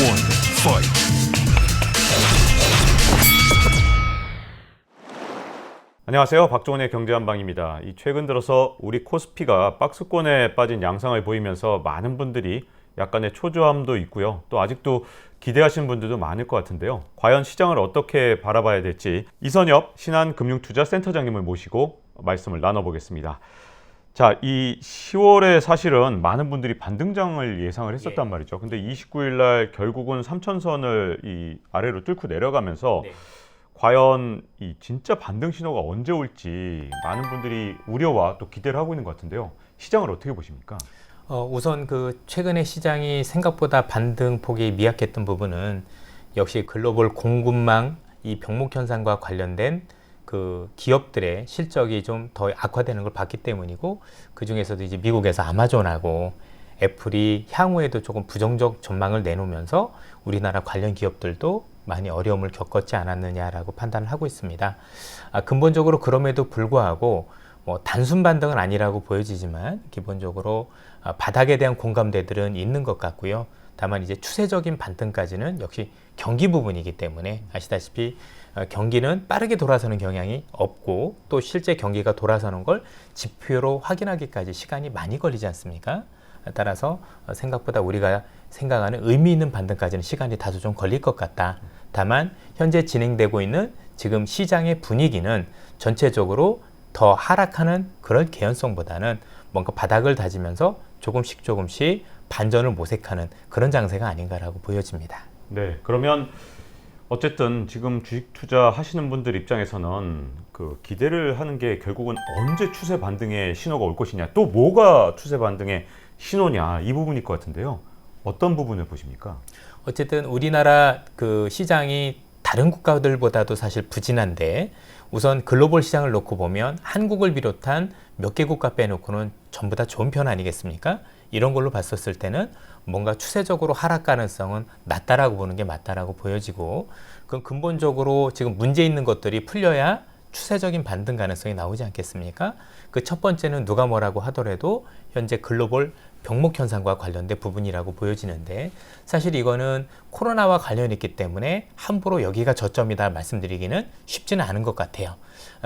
one, fight. 안녕하세요. 박종원의 경제한방입니다. 최근 들어서 우리 코스피가 박스권에 빠진 양상을 보이면서 많은 분들이 약간의 초조함도 있고요. 또 아직도 기대하시는 분들도 많을 것 같은데요. 과연 시장을 어떻게 바라봐야 될지 이선엽 신한금융투자센터장님을 모시고 말씀을 나눠보겠습니다. 자, 이 10월에 사실은 많은 분들이 반등장을 예상을 했었단 말이죠. 근데 29일 날 결국은 3천선을 이 아래로 뚫고 내려가면서 과연 이 진짜 반등 신호가 언제 올지 많은 분들이 우려와 또 기대를 하고 있는 것 같은데요. 시장을 어떻게 보십니까? 우선 최근에 시장이 생각보다 반등 폭이 미약했던 부분은 역시 글로벌 공급망 이 병목 현상과 관련된 그 기업들의 실적이 좀 더 악화되는 걸 봤기 때문이고, 그 중에서도 이제 미국에서 아마존하고 애플이 향후에도 조금 부정적 전망을 내놓으면서 우리나라 관련 기업들도 많이 어려움을 겪었지 않았느냐라고 판단을 하고 있습니다. 근본적으로 그럼에도 불구하고 단순 반등은 아니라고 보여지지만 기본적으로 바닥에 대한 공감대들은 있는 것 같고요. 다만 이제 추세적인 반등까지는 역시 경기 부분이기 때문에 아시다시피 경기는 빠르게 돌아서는 경향이 없고, 또 실제 경기가 돌아서는 걸 지표로 확인하기까지 시간이 많이 걸리지 않습니까? 따라서 생각보다 우리가 생각하는 의미 있는 반등까지는 시간이 다소 좀 걸릴 것 같다. 다만 현재 진행되고 있는 지금 시장의 분위기는 전체적으로 더 하락하는 그런 개연성보다는 뭔가 바닥을 다지면서 조금씩 반전을 모색하는 그런 장세가 아닌가라고 보여집니다. 네, 그러면 어쨌든 지금 주식 투자 하시는 분들 입장에서는 그 기대를 하는 게 결국은 언제 추세 반등의 신호가 올 것이냐, 또 뭐가 추세 반등의 신호냐, 이 부분일 것 같은데요. 어떤 부분을 보십니까? 어쨌든 우리나라 그 시장이 다른 국가들보다도 사실 부진한데, 우선 글로벌 시장을 놓고 보면 한국을 비롯한 몇 개 국가 빼놓고는 전부 다 좋은 편 아니겠습니까? 이런 걸로 봤었을 때는 뭔가 추세적으로 하락 가능성은 낮다라고 보는 게 맞다라고 보여지고, 그럼 근본적으로 지금 문제 있는 것들이 풀려야 추세적인 반등 가능성이 나오지 않겠습니까? 그 첫 번째는 누가 뭐라고 하더라도 현재 글로벌 병목 현상과 관련된 부분이라고 보여지는데, 사실 이거는 코로나와 관련이 있기 때문에 함부로 여기가 저점이다 말씀드리기는 쉽지는 않은 것 같아요.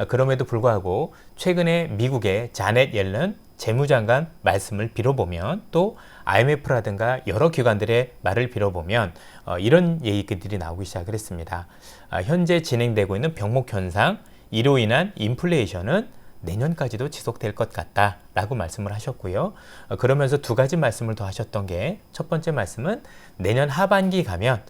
그럼에도 불구하고 최근에 미국의 자넷 옐런 재무장관 말씀을 빌어보면, 또 IMF라든가 여러 기관들의 말을 빌어보면 이런 얘기들이 나오기 시작을 했습니다. 현재 진행되고 있는 병목 현상, 이로 인한 인플레이션은 내년까지도 지속될 것 같다라고 말씀을 하셨고요. 그러면서 두 가지 말씀을 더 하셨던 게, 첫 번째 말씀은 내년 하반기 가면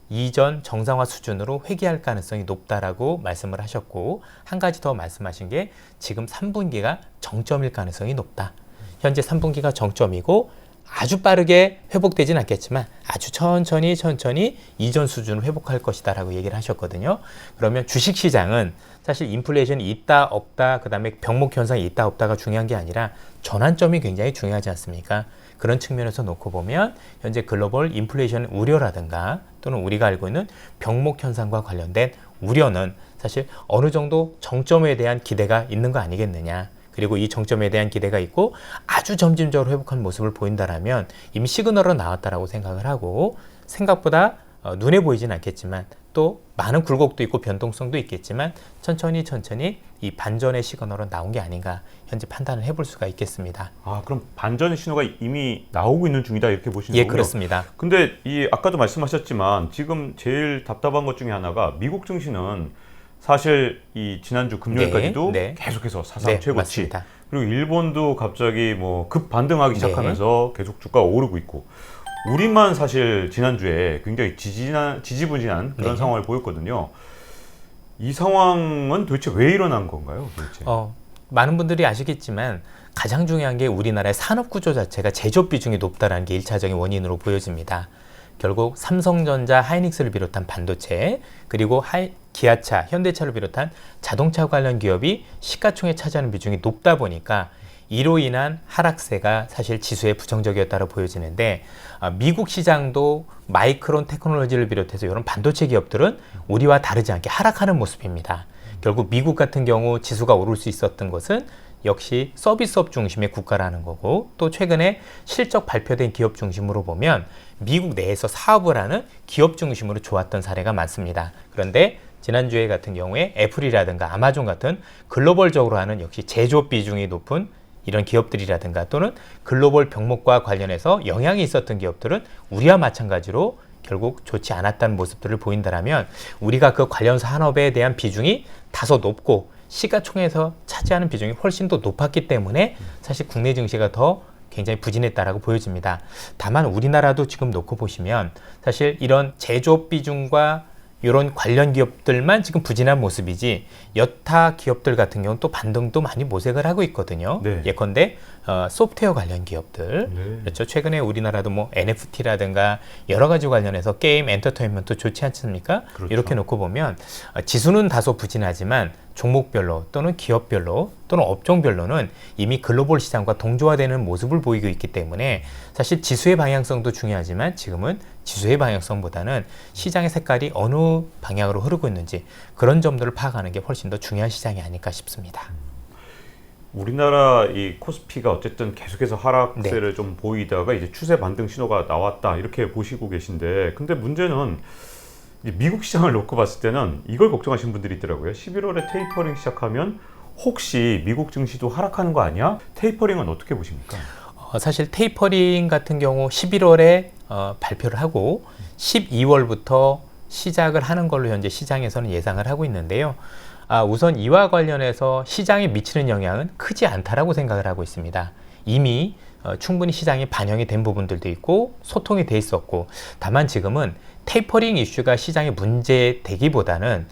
이전 정상화 수준으로 회귀할 가능성이 높다라고 말씀을 하셨고, 한 가지 더 말씀하신 게 지금 3분기가 정점일 가능성이 높다. 현재 3분기가 정점이고 아주 빠르게 회복되진 않겠지만 아주 천천히 이전 수준을 회복할 것이다 라고 얘기를 하셨거든요. 그러면 주식시장은 사실 인플레이션이 있다 없다, 그 다음에 병목 현상이 있다 없다가 중요한 게 아니라 전환점이 굉장히 중요하지 않습니까? 그런 측면에서 놓고 보면 현재 글로벌 인플레이션 우려라든가, 또는 우리가 알고 있는 병목 현상과 관련된 우려는 사실 어느 정도 정점에 대한 기대가 있는 거 아니겠느냐. 그리고 이 정점에 대한 기대가 있고 아주 점진적으로 회복한 모습을 보인다라면 이미 시그널은 나왔다라고 생각을 하고, 생각보다 눈에 보이진 않겠지만 또 많은 굴곡도 있고 변동성도 있겠지만 천천히 이 반전의 시그널은 나온 게 아닌가 현재 판단을 해볼 수가 있겠습니다. 그럼 반전의 신호가 이미 나오고 있는 중이다, 이렇게 보시는 거군요. 예, 그렇습니다. 근데 아까도 말씀하셨지만 지금 제일 답답한 것 중에 하나가 미국 증시는 사실 이 지난주 금요일까지도 계속해서 사상 최고치. 맞습니다. 그리고 일본도 갑자기 급 반등하기 시작하면서 계속 주가가 오르고 있고, 우리만 사실 지난주에 굉장히 지지부진한 그런 상황을 보였거든요. 이 상황은 도대체 왜 일어난 건가요? 도대체? 많은 분들이 아시겠지만 가장 중요한 게 우리나라의 산업 구조 자체가 제조업 비중이 높다는 게 1차적인 원인으로 보여집니다. 결국 삼성전자, 하이닉스를 비롯한 반도체, 그리고 기아차, 현대차를 비롯한 자동차 관련 기업이 시가총액 차지하는 비중이 높다 보니까 이로 인한 하락세가 사실 지수에 부정적이었다고 보여지는데, 미국 시장도 마이크론 테크놀로지를 비롯해서 이런 반도체 기업들은 우리와 다르지 않게 하락하는 모습입니다. 결국 미국 같은 경우 지수가 오를 수 있었던 것은 역시 서비스업 중심의 국가라는 거고, 또 최근에 실적 발표된 기업 중심으로 보면 미국 내에서 사업을 하는 기업 중심으로 좋았던 사례가 많습니다. 그런데 지난주에 같은 경우에 애플이라든가 아마존 같은 글로벌적으로 하는 역시 제조업 비중이 높은 이런 기업들이라든가 또는 글로벌 병목과 관련해서 영향이 있었던 기업들은 우리와 마찬가지로 결국 좋지 않았다는 모습들을 보인다라면, 우리가 그 관련 산업에 대한 비중이 다소 높고 시가총액에서 차지하는 비중이 훨씬 더 높았기 때문에 사실 국내 증시가 더 굉장히 부진했다라고 보여집니다. 다만 우리나라도 지금 놓고 보시면 사실 이런 제조업 비중과 이런 관련 기업들만 지금 부진한 모습이지, 여타 기업들 같은 경우는 또 반등도 많이 모색을 하고 있거든요. 네. 예컨대 소프트웨어 관련 기업들, 네. 그렇죠. 최근에 우리나라도 뭐 NFT라든가 여러 가지 관련해서 게임, 엔터테인먼트 좋지 않습니까? 그렇죠. 이렇게 놓고 보면 지수는 다소 부진하지만 종목별로 또는 기업별로 또는 업종별로는 이미 글로벌 시장과 동조화되는 모습을 보이고 있기 때문에 사실 지수의 방향성도 중요하지만 지금은 지수의 방향성보다는 시장의 색깔이 어느 방향으로 흐르고 있는지 그런 점들을 파악하는 게 훨씬 더 중요한 시장이 아닐까 싶습니다. 우리나라 이 코스피가 어쨌든 계속해서 하락세를 좀 보이다가 이제 추세 반등 신호가 나왔다 이렇게 보시고 계신데, 근데 문제는 이제 미국 시장을 놓고 봤을 때는 이걸 걱정하시는 분들이 있더라고요. 11월에 테이퍼링 시작하면 혹시 미국 증시도 하락하는 거 아니야? 테이퍼링은 어떻게 보십니까? 사실 테이퍼링 같은 경우 11월에 발표를 하고 12월부터 시작을 하는 걸로 현재 시장에서는 예상을 하고 있는데요. 우선 이와 관련해서 시장에 미치는 영향은 크지 않다라고 생각을 하고 있습니다. 이미 충분히 시장에 반영이 된 부분들도 있고 소통이 돼 있었고, 다만 지금은 테이퍼링 이슈가 시장에 문제되기보다는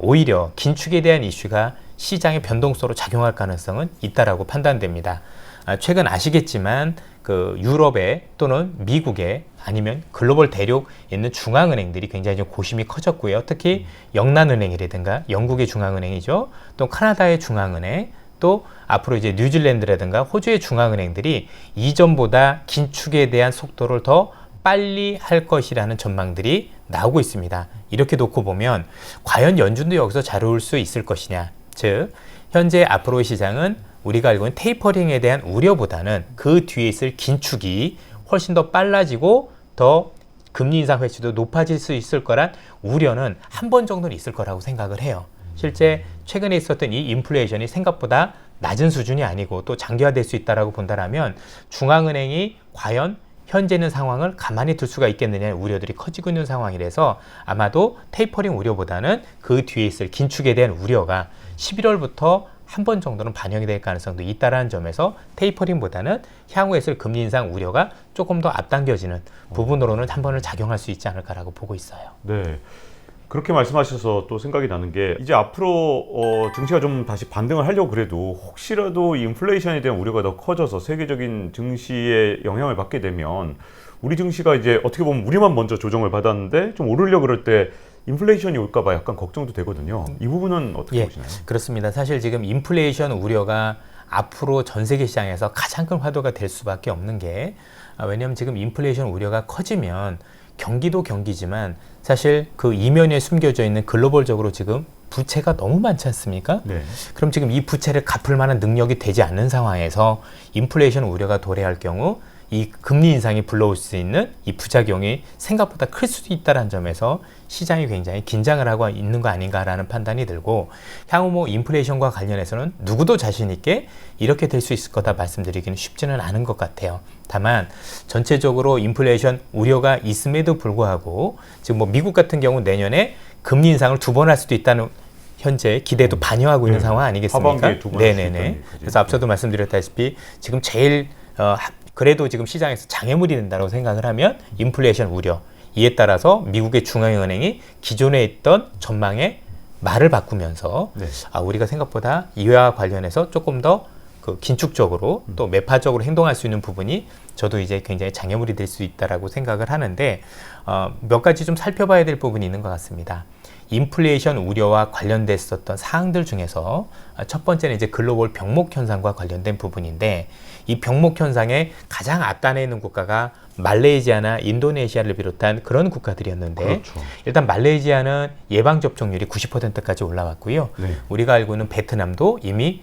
오히려 긴축에 대한 이슈가 시장의 변동성으로 작용할 가능성은 있다라고 판단됩니다. 최근 아시겠지만 그 유럽에 또는 미국에 아니면 글로벌 대륙에 있는 중앙은행들이 굉장히 좀 고심이 커졌고요. 특히 영란은행이라든가 영국의 중앙은행이죠. 또 카나다의 중앙은행, 또 앞으로 이제 뉴질랜드라든가 호주의 중앙은행들이 이전보다 긴축에 대한 속도를 더 빨리 할 것이라는 전망들이 나오고 있습니다. 이렇게 놓고 보면 과연 연준도 여기서 자리올 수 있을 것이냐. 즉 현재 앞으로의 시장은 우리가 알고 있는 테이퍼링에 대한 우려보다는 그 뒤에 있을 긴축이 훨씬 더 빨라지고 더 금리 인상 횟수도 높아질 수 있을 거란 우려는 한 번 정도는 있을 거라고 생각을 해요. 실제 최근에 있었던 이 인플레이션이 생각보다 낮은 수준이 아니고 또 장기화될 수 있다라고 본다라면 중앙은행이 과연 현재 있는 상황을 가만히 둘 수가 있겠느냐는 우려들이 커지고 있는 상황이라서 아마도 테이퍼링 우려보다는 그 뒤에 있을 긴축에 대한 우려가 11월부터 한 번 정도는 반영이 될 가능성도 있다라는 점에서 테이퍼링보다는 향후에 있을 금리 인상 우려가 조금 더 앞당겨지는 부분으로는 한 번을 작용할 수 있지 않을까라고 보고 있어요. 네. 그렇게 말씀하셔서 또 생각이 나는 게, 이제 앞으로 증시가 좀 다시 반등을 하려고 그래도 혹시라도 인플레이션에 대한 우려가 더 커져서 세계적인 증시에 영향을 받게 되면 우리 증시가 이제 어떻게 보면 우리만 먼저 조정을 받았는데 좀 오르려고 그럴 때 인플레이션이 올까 봐 약간 걱정도 되거든요. 이 부분은 어떻게 보시나요? 그렇습니다. 사실 지금 인플레이션 우려가 앞으로 전 세계 시장에서 가장 큰 화두가 될 수밖에 없는 게, 왜냐하면 지금 인플레이션 우려가 커지면 경기도 경기지만 사실 그 이면에 숨겨져 있는 글로벌적으로 지금 부채가 너무 많지 않습니까? 네. 그럼 지금 이 부채를 갚을 만한 능력이 되지 않는 상황에서 인플레이션 우려가 도래할 경우 이 금리 인상이 불러올 수 있는 이 부작용이 생각보다 클 수도 있다는 점에서 시장이 굉장히 긴장을 하고 있는 거 아닌가라는 판단이 들고, 향후 뭐 인플레이션과 관련해서는 누구도 자신 있게 이렇게 될 수 있을 거다 말씀드리기는 쉽지는 않은 것 같아요. 다만 전체적으로 인플레이션 우려가 있음에도 불구하고 지금 뭐 미국 같은 경우 내년에 금리 인상을 2번 할 수도 있다는 현재 기대도 반영하고 있는 상황 아니겠습니까? 하반기에 2번 할 수 있다는 얘기죠. 그래서 앞서도 말씀드렸다시피 지금 제일 그래도 지금 시장에서 장애물이 된다고 생각을 하면 인플레이션 우려, 이에 따라서 미국의 중앙은행이 기존에 있던 전망에 말을 바꾸면서 우리가 생각보다 이와 관련해서 조금 더 그 긴축적으로 또 매파적으로 행동할 수 있는 부분이 저도 이제 굉장히 장애물이 될 수 있다라고 생각을 하는데, 몇 가지 좀 살펴봐야 될 부분이 있는 것 같습니다. 인플레이션 우려와 관련됐었던 사항들 중에서 첫 번째는 이제 글로벌 병목 현상과 관련된 부분인데, 이 병목 현상에 가장 앞단에 있는 국가가 말레이시아나 인도네시아를 비롯한 그런 국가들이었는데, 그렇죠. 일단 말레이시아는 예방 접종률이 90%까지 올라왔고요. 네. 우리가 알고 있는 베트남도 이미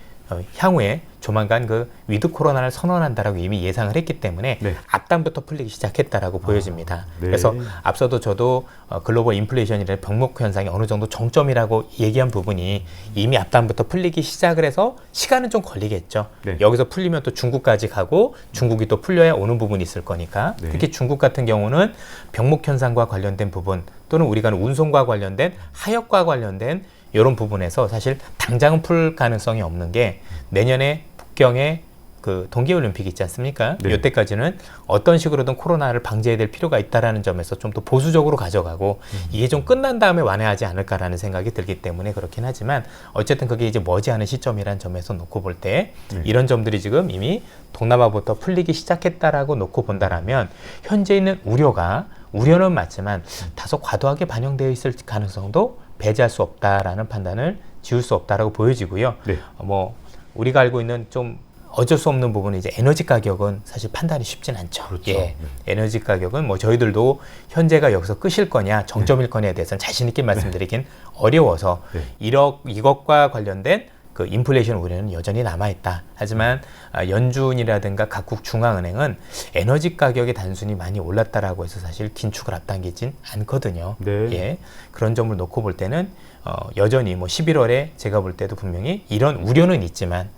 향후에 조만간 그 위드 코로나를 선언한다라고 이미 예상을 했기 때문에 네. 앞당부터 풀리기 시작했다라고 보여집니다. 네. 그래서 앞서도 저도 글로벌 인플레이션이라는 병목 현상이 어느 정도 정점이라고 얘기한 부분이 이미 앞당부터 풀리기 시작을 해서 시간은 좀 걸리겠죠. 네. 여기서 풀리면 또 중국까지 가고 중국이 또 풀려야 오는 부분이 있을 거니까 네. 특히 중국 같은 경우는 병목 현상과 관련된 부분 또는 우리가 하는 운송과 관련된 하역과 관련된 이런 부분에서 사실 당장은 풀 가능성이 없는 게 내년에 북경에 그 동계올림픽이 있지 않습니까? 네. 이때까지는 어떤 식으로든 코로나를 방지해야 될 필요가 있다라는 점에서 좀 더 보수적으로 가져가고 이게 좀 끝난 다음에 완화하지 않을까라는 생각이 들기 때문에 그렇긴 하지만 어쨌든 그게 이제 머지않은 시점이라는 점에서 놓고 볼 때 네. 이런 점들이 지금 이미 동남아부터 풀리기 시작했다라고 놓고 본다라면 현재 있는 우려는 맞지만 다소 과도하게 반영되어 있을 가능성도 배제할 수 없다라는 판단을 지울 수 없다라고 보여지고요. 네. 뭐 우리가 알고 있는 좀 어쩔 수 없는 부분은 이제 에너지 가격은 사실 판단이 쉽진 않죠. 그렇죠. 예. 네. 에너지 가격은 뭐 저희들도 현재가 여기서 끝일 거냐 정점일 거냐에 대해서는 자신 있게 말씀드리긴 어려워서 네. 이것과 관련된 그 인플레이션 우려는 여전히 남아있다. 하지만 연준이라든가 각국 중앙은행은 에너지 가격이 단순히 많이 올랐다라고 해서 사실 긴축을 앞당기진 않거든요. 네. 예. 그런 점을 놓고 볼 때는 여전히 뭐 11월에 제가 볼 때도 분명히 이런 우려는 있지만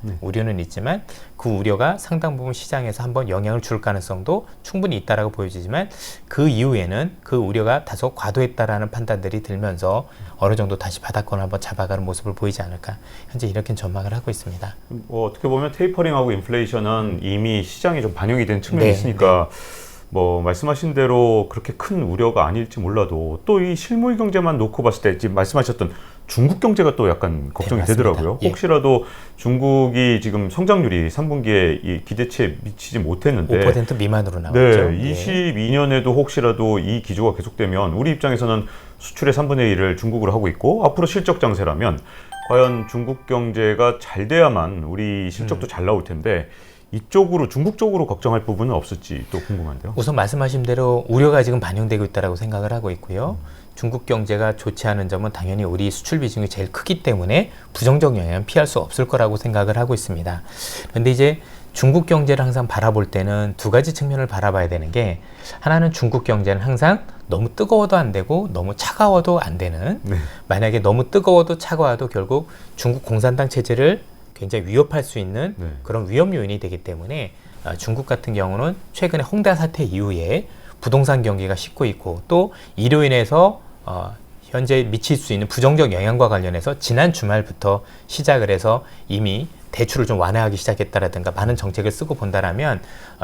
그 우려가 상당 부분 시장에서 한번 영향을 줄 가능성도 충분히 있다라고 보여지지만 그 이후에는 그 우려가 다소 과도했다라는 판단들이 들면서 어느 정도 다시 바닥권을 한번 잡아가는 모습을 보이지 않을까 현재 이렇게 전망을 하고 있습니다. 어떻게 보면 테이퍼링하고 인플레이션은 이미 시장에 좀 반영이 된 측면이 네, 있으니까 뭐 말씀하신 대로 그렇게 큰 우려가 아닐지 몰라도 또 이 실물 경제만 놓고 봤을 때 지금 말씀하셨던 중국 경제가 또 약간 걱정이 맞습니다. 되더라고요. 예. 혹시라도 중국이 지금 성장률이 3분기에 이 기대치에 미치지 못했는데 5% 미만으로 나왔죠. 네, 예. 22년에도 혹시라도 이 기조가 계속되면 우리 입장에서는 수출의 3분의 1을 중국으로 하고 있고 앞으로 실적 장세라면 과연 중국 경제가 잘 돼야만 우리 실적도 잘 나올 텐데 이쪽으로 중국 쪽으로 걱정할 부분은 없을지 또 궁금한데요. 우선 말씀하신 대로 우려가 지금 반영되고 있다고 생각을 하고 있고요. 중국 경제가 좋지 않은 점은 당연히 우리 수출 비중이 제일 크기 때문에 부정적 영향은 피할 수 없을 거라고 생각을 하고 있습니다. 그런데 이제 중국 경제를 항상 바라볼 때는 두 가지 측면을 바라봐야 되는 게 하나는 중국 경제는 항상 너무 뜨거워도 안 되고 너무 차가워도 안 되는 네. 만약에 너무 뜨거워도 차가워도 결국 중국 공산당 체제를 굉장히 위협할 수 있는 네. 그런 위험 요인이 되기 때문에 중국 같은 경우는 최근에 홍다 사태 이후에 부동산 경기가 식고 있고 또 이로 인해서 현재 미칠 수 있는 부정적 영향과 관련해서 지난 주말부터 시작을 해서 이미 대출을 좀 완화하기 시작했다라든가 많은 정책을 쓰고 본다라면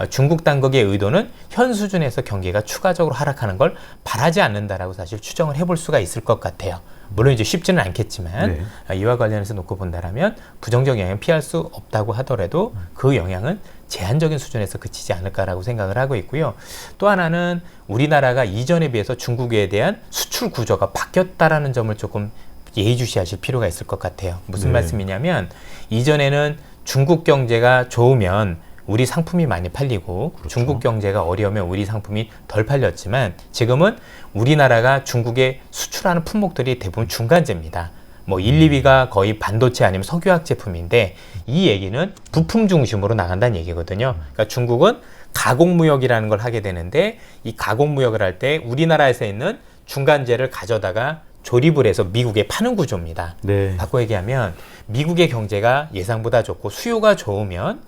중국 당국의 의도는 현 수준에서 경기가 추가적으로 하락하는 걸 바라지 않는다라고 사실 추정을 해볼 수가 있을 것 같아요. 물론 이제 쉽지는 않겠지만 이와 관련해서 놓고 본다라면 부정적 영향 피할 수 없다고 하더라도 그 영향은 제한적인 수준에서 그치지 않을까라고 생각을 하고 있고요. 또 하나는 우리나라가 이전에 비해서 중국에 대한 수출 구조가 바뀌었다라는 점을 조금 예의주시하실 필요가 있을 것 같아요. 무슨 말씀이냐면 이전에는 중국 경제가 좋으면 우리 상품이 많이 팔리고 그렇죠. 중국 경제가 어려우면 우리 상품이 덜 팔렸지만 지금은 우리나라가 중국에 수출하는 품목들이 대부분 중간재입니다. 뭐 1, 2위가 거의 반도체 아니면 석유화학 제품인데 이 얘기는 부품 중심으로 나간다는 얘기거든요. 그러니까 중국은 가공무역이라는 걸 하게 되는데 이 가공무역을 할 때 우리나라에서 있는 중간재를 가져다가 조립을 해서 미국에 파는 구조입니다. 네. 바꿔 얘기하면 미국의 경제가 예상보다 좋고 수요가 좋으면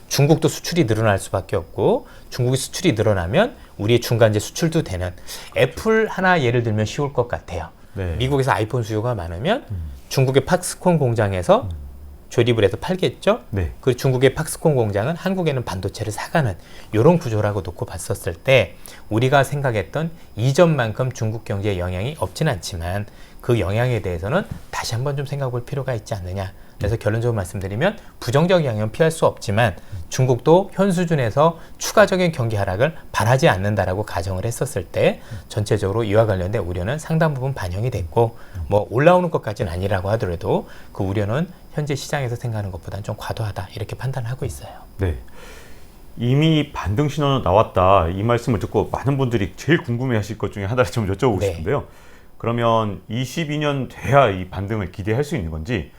중국도 수출이 늘어날 수밖에 없고 중국의 수출이 늘어나면 우리의 중간재 수출도 되는 애플 하나 예를 들면 쉬울 것 같아요. 네. 미국에서 아이폰 수요가 많으면 중국의 팍스콘 공장에서 조립을 해서 팔겠죠. 네. 그 중국의 팍스콘 공장은 한국에는 반도체를 사가는 이런 구조라고 놓고 봤었을 때 우리가 생각했던 이전만큼 중국 경제에 영향이 없진 않지만 그 영향에 대해서는 다시 한번 좀 생각해 볼 필요가 있지 않느냐. 그래서 결론적으로 말씀드리면 부정적 영향은 피할 수 없지만 중국도 현 수준에서 추가적인 경기 하락을 바라지 않는다라고 가정을 했었을 때 전체적으로 이와 관련된 우려는 상당 부분 반영이 됐고 뭐 올라오는 것까지는 아니라고 하더라도 그 우려는 현재 시장에서 생각하는 것보다는 좀 과도하다 이렇게 판단하고 있어요. 네. 이미 반등 신호는 나왔다. 이 말씀을 듣고 많은 분들이 제일 궁금해하실 것 중에 하나를 좀 여쭤보고 네. 싶은데요. 그러면 22년 돼야 이 반등을 기대할 수 있는 건지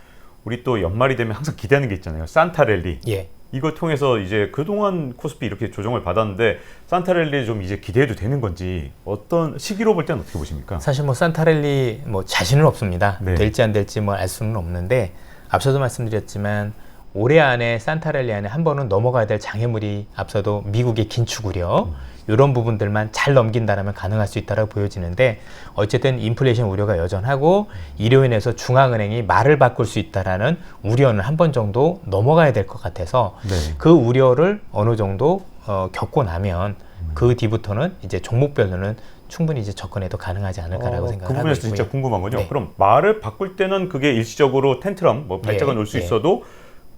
우리 또 연말이 되면 항상 기대하는 게 있잖아요. 산타랠리. 예. 이거 통해서 이제 그동안 코스피 이렇게 조정을 받았는데 산타랠리 좀 이제 기대해도 되는 건지 어떤 시기로 볼 때는 어떻게 보십니까? 사실 뭐 산타랠리 뭐 자신은 없습니다. 네. 될지 안 될지 뭐 알 수는 없는데 앞서도 말씀드렸지만 올해 안에 산타랠리 안에 한 번은 넘어가야 될 장애물이 앞서도 미국의 긴축 우려 이런 부분들만 잘 넘긴다면 가능할 수 있다고 보여지는데 어쨌든 인플레이션 우려가 여전하고 이로 인해서 중앙은행이 말을 바꿀 수 있다라는 우려는 한 번 정도 넘어가야 될 것 같아서 네. 그 우려를 어느 정도 겪고 나면 그 뒤부터는 이제 종목별로는 충분히 이제 접근해도 가능하지 않을까라고 그 생각을 하고 부분에서 있고요. 진짜 궁금한 건요. 네. 그럼 말을 바꿀 때는 그게 일시적으로 텐트럼, 뭐 발작은 예, 올 수 예. 있어도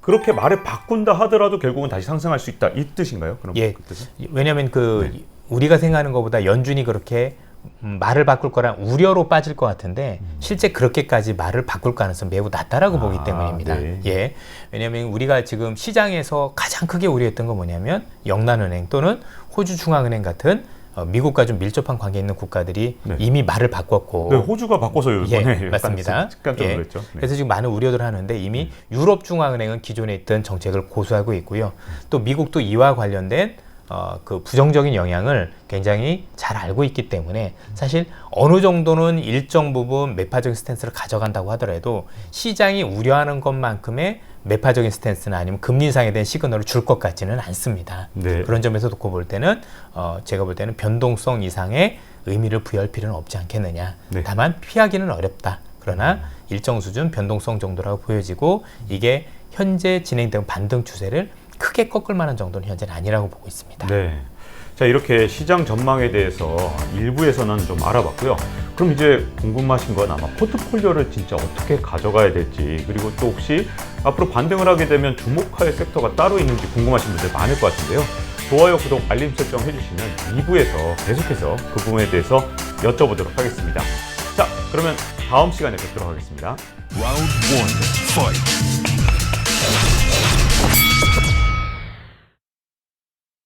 그렇게 말을 바꾼다 하더라도 결국은 다시 상승할 수 있다 이 뜻인가요? 그럼 예. 그 뜻은? 왜냐하면 그 네. 우리가 생각하는 것보다 연준이 그렇게 말을 바꿀 거란 우려로 빠질 것 같은데 실제 그렇게까지 말을 바꿀 가능성 매우 낮다라고 보기 때문입니다. 네. 예, 왜냐하면 우리가 지금 시장에서 가장 크게 우려했던 건 뭐냐면 영란은행 또는 호주 중앙은행 같은 미국과 좀 밀접한 관계 있는 국가들이 네. 이미 말을 바꿨고 네, 호주가 바꿔서 예, 이번에 맞습니다. 깜짝 예. 놀랐죠. 네. 그래서 지금 많은 우려들 하는데 이미 유럽 중앙은행은 기존에 있던 정책을 고수하고 있고요. 또 미국도 이와 관련된 그 부정적인 영향을 굉장히 잘 알고 있기 때문에 사실 어느 정도는 일정 부분 매파적인 스탠스를 가져간다고 하더라도 시장이 우려하는 것만큼의 매파적인 스탠스나 아니면 금리 인상에 대한 시그널을 줄 것 같지는 않습니다. 네. 그런 점에서 놓고 볼 때는 제가 볼 때는 변동성 이상의 의미를 부여할 필요는 없지 않겠느냐. 네. 다만 피하기는 어렵다. 그러나 일정 수준 변동성 정도라고 보여지고 이게 현재 진행되는 반등 추세를 크게 꺾을 만한 정도는 현재는 아니라고 보고 있습니다. 네. 자, 이렇게 시장 전망에 대해서 일부에서는 좀 알아봤고요. 그럼 이제 궁금하신 건 아마 포트폴리오를 진짜 어떻게 가져가야 될지, 그리고 또 혹시 앞으로 반등을 하게 되면 주목할 섹터가 따로 있는지 궁금하신 분들 많을 것 같은데요. 좋아요, 구독, 알림 설정 해주시면 2부에서 계속해서 그 부분에 대해서 여쭤보도록 하겠습니다. 자, 그러면 다음 시간에 뵙도록 하겠습니다. Round one, fight.